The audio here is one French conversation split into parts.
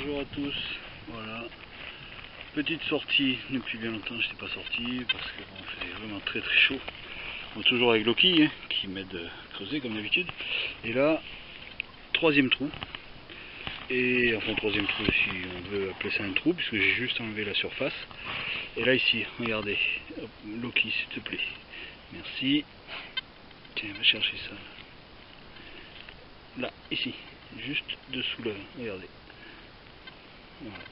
Bonjour à tous, voilà, petite sortie. Depuis bien longtemps je n'étais pas sorti parce que bon, il faisait vraiment très chaud. Bon, toujours avec Loki hein, qui m'aide à creuser comme d'habitude. Et là, troisième trou. Et enfin troisième trou si on veut appeler ça un trou, puisque j'ai juste enlevé la surface. Et là ici, regardez, hop, Loki s'il te plaît, merci. Tiens, va chercher ça. Là, ici, juste dessous là, regardez. Voilà.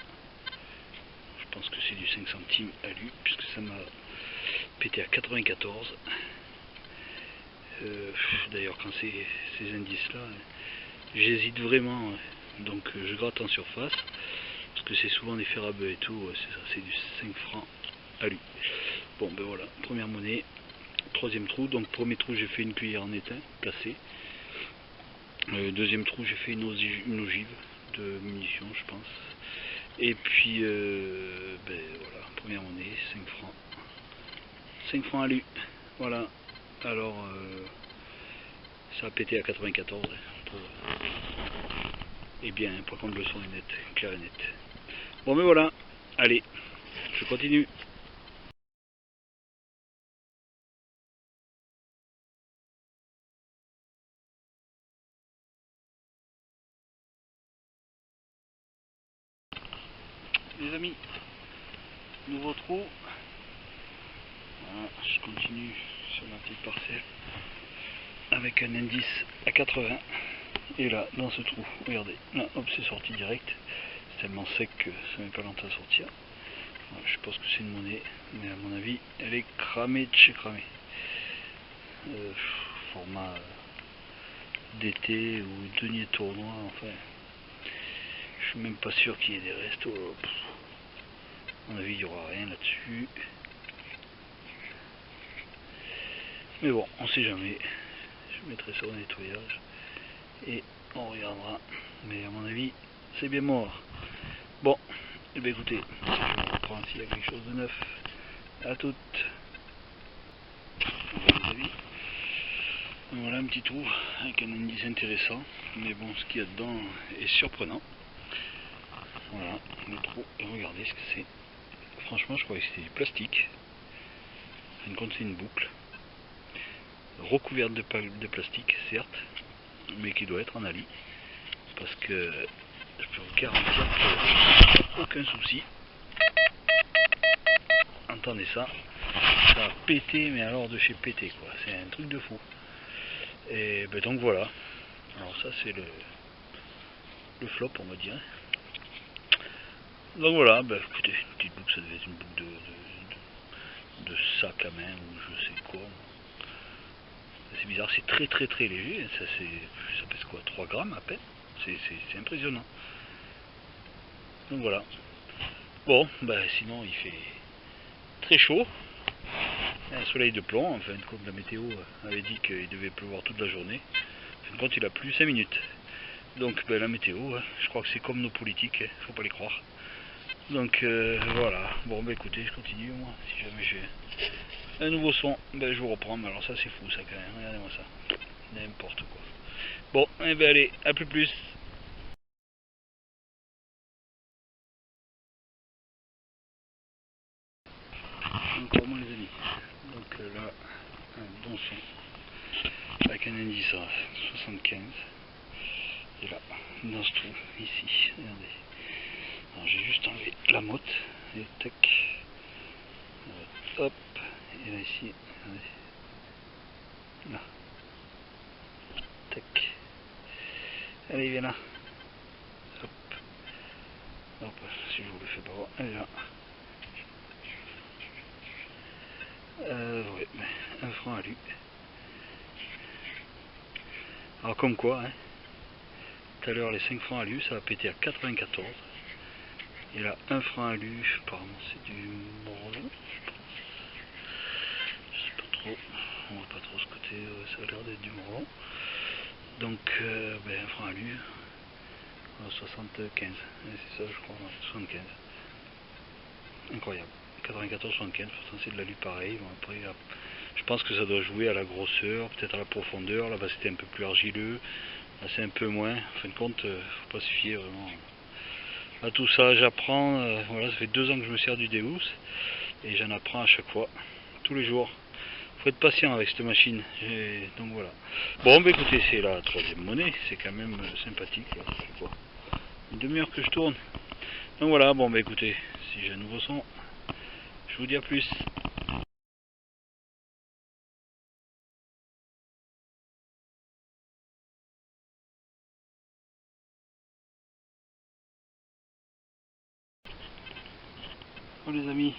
Je pense que c'est du 5 centimes alu, puisque ça m'a pété à 94. D'ailleurs, quand ces indices-là, j'hésite vraiment. Donc je gratte en surface, parce que c'est souvent des ferrabeux et tout. C'est ça, c'est du 5 francs alu. Bon, ben voilà, première monnaie. Troisième trou, donc premier trou j'ai fait une cuillère en étain cassée. Deuxième trou j'ai fait une ogive de munitions je pense. Et puis ben voilà, première monnaie, 5 francs. 5 francs alu. Voilà. Alors ça a pété à 94. Et bien, par contre le son est net, clair et net. Bon mais voilà, allez, je continue. Les amis, nouveau trou. Voilà, je continue sur ma petite parcelle avec un indice à 80. Et là, dans ce trou, regardez, là, hop, c'est sorti direct. C'est tellement sec que ça met pas longtemps à sortir. Voilà, je pense que c'est une monnaie, mais à mon avis, elle est cramée de chez cramée. Format d'été ou denier tournoi, enfin. Je suis même pas sûr qu'il y ait des restes. Oh, à mon avis, il n'y aura rien là-dessus. Mais bon, on sait jamais. Je mettrai ça au nettoyage et on regardera. Mais à mon avis, c'est bien mort. Bon, et bien écoutez, je vais reprendre s'il y a quelque chose de neuf. À toutes. Voilà un petit trou avec un indice intéressant. Mais bon, ce qu'il y a dedans est surprenant. Voilà, le trou. Et regardez ce que c'est. Franchement, je croyais que c'était du plastique. En fin de compte, c'est une boucle. Recouverte de plastique, certes, mais qui doit être en alu. Parce que je peux vous garantir qu'il n'y a aucun souci. Entendez ça, ça a pété, mais alors de chez pété quoi, c'est un truc de fou. Et ben donc voilà, alors ça c'est le flop on va dire. Donc voilà, ben écoutez, une petite boucle, ça devait être une boucle de sac à main ou je sais quoi. C'est bizarre, c'est très léger, ça pèse quoi, 3 grammes à peine, c'est impressionnant. Donc voilà. Bon, ben sinon il fait très chaud. Un soleil de plomb, en fin de compte la météo avait dit qu'il devait pleuvoir toute la journée. En fin de compte il a plu 5 minutes. Donc ben, la météo, je crois que c'est comme nos politiques, faut pas les croire. Donc voilà, bon ben écoutez, je continue moi, si jamais j'ai un nouveau son, ben je vous reprends, mais alors ça c'est fou ça quand même, regardez-moi ça, n'importe quoi. Bon, et ben allez, à plus. Encore moi les amis, donc là, un bon son, avec un indice à 75, et là, dans ce trou, ici, regardez. Alors j'ai juste enlevé la motte, et tac, hop, et là ici, regardez, là, tac, allez viens là, hop, hop, si je vous le fais pas voir, allez là, ouais, un franc alu. Alors comme quoi, hein, tout à l'heure les 5 francs alu, ça a pété à 94. Et là, un franc alu, apparemment c'est du morlon, je sais pas trop, on voit pas trop ce côté, ça a l'air d'être du morlon. Donc, ben, un franc alu, 75, c'est ça je crois, 75. Incroyable, 94-75, pourtant c'est de l'alu pareil. Bon, après, je pense que ça doit jouer à la grosseur, peut-être à la profondeur. Là-bas c'était un peu plus argileux, là c'est un peu moins. En fin de compte, faut pas se fier vraiment à tout ça. J'apprends, voilà, ça fait 2 ans que je me sers du Deus et j'en apprends à chaque fois, tous les jours. Faut être patient avec cette machine. Donc voilà. Bon, bah écoutez, c'est la 3e monnaie, c'est quand même sympathique. Là. C'est quoi, une demi-heure que je tourne. Donc voilà, bon bah écoutez, si j'ai un nouveau son, je vous dis à plus. Bon les amis,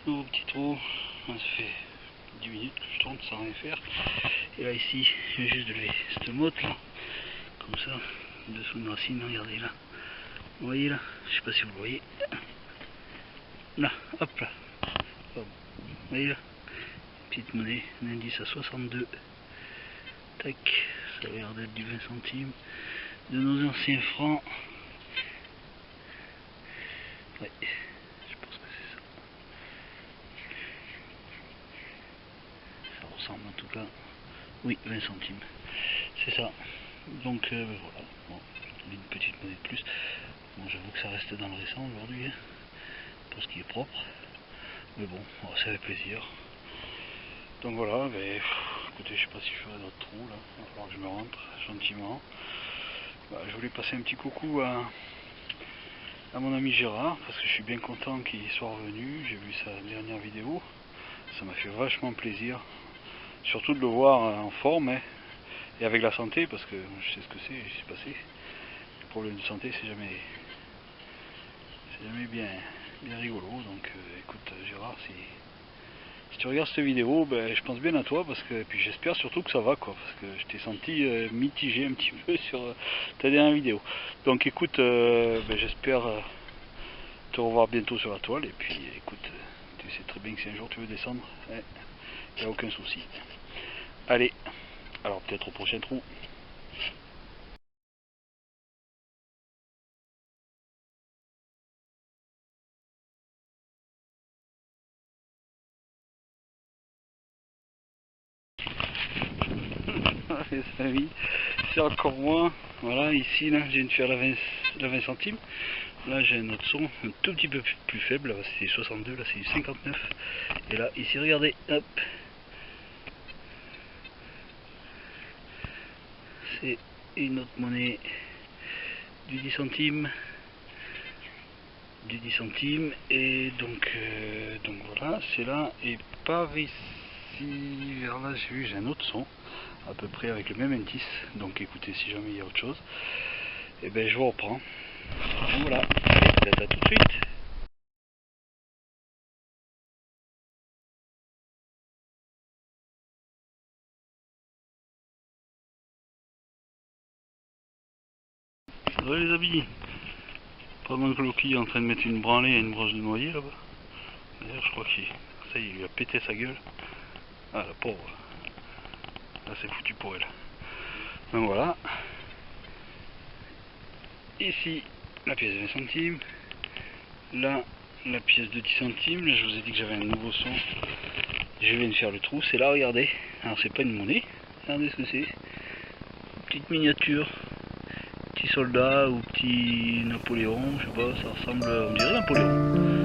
nouveau petit trou, ça fait 10 minutes que je tourne sans rien faire. Et là ici, je viens juste de lever cette motte là, comme ça, dessous une racine, regardez là. Vous voyez là, je sais pas si vous le voyez. Là, hop là. Vous voyez là, petite monnaie, un indice à 62. Tac, ça a l'air d'être du 20 centimes. De nos anciens francs. Ouais, je pense que c'est ça. Ça ressemble en tout cas. Oui, 20 centimes. C'est ça. Donc voilà. Bon, une petite monnaie de plus. Bon, j'avoue que ça reste dans le récent aujourd'hui, hein, pour ce qui est propre. Mais bon, ça fait plaisir. Donc voilà, mais écoutez, je sais pas si je ferai d'autres trous là. Il va falloir que je me rentre gentiment. Bah, je voulais passer un petit coucou à mon ami Gérard, parce que je suis bien content qu'il soit revenu. J'ai vu sa dernière vidéo. Ça m'a fait vachement plaisir. Surtout de le voir en forme, hein, et avec la santé, parce que je sais ce que c'est, je suis passé. Les problèmes de santé, c'est jamais bien rigolo. Donc écoute Gérard, si tu regardes cette vidéo, ben, je pense bien à toi, parce que puis j'espère surtout que ça va, quoi, parce que je t'ai senti mitigé un petit peu sur ta dernière vidéo. Donc écoute, ben, j'espère te revoir bientôt sur la toile, et puis écoute, tu sais très bien que si un jour tu veux descendre, il n'y a aucun souci. Allez, alors peut-être au prochain trou. Les amis, c'est encore moins. Voilà, ici là, je viens de faire la 20 centimes. Là j'ai un autre son un tout petit peu plus faible, là c'est 62, là c'est du 59. Et là, ici regardez, hop, c'est une autre monnaie du 10 centimes. Du 10 centimes. Et donc voilà, c'est là. Et par ici, vers là, j'ai un autre son, à peu près avec le même indice. Donc écoutez, si jamais il y a autre chose, et ben je vous reprends. Donc voilà, peut-être à tout de suite. Salut les amis. Pendant que Loki est en train de mettre une branlée à une branche de noyer là-bas. D'ailleurs je crois qu'il ça y est, il lui a pété sa gueule. Ah la pauvre. Là c'est foutu pour elle. Donc voilà. Ici la pièce de 20 centimes. Là la pièce de 10 centimes. Là je vous ai dit que j'avais un nouveau son. Je viens de faire le trou. C'est là, regardez. Alors c'est pas une monnaie. Regardez ce que c'est. Petite miniature. Petit soldat ou petit Napoléon. Je sais pas, ça ressemble, on dirait Napoléon.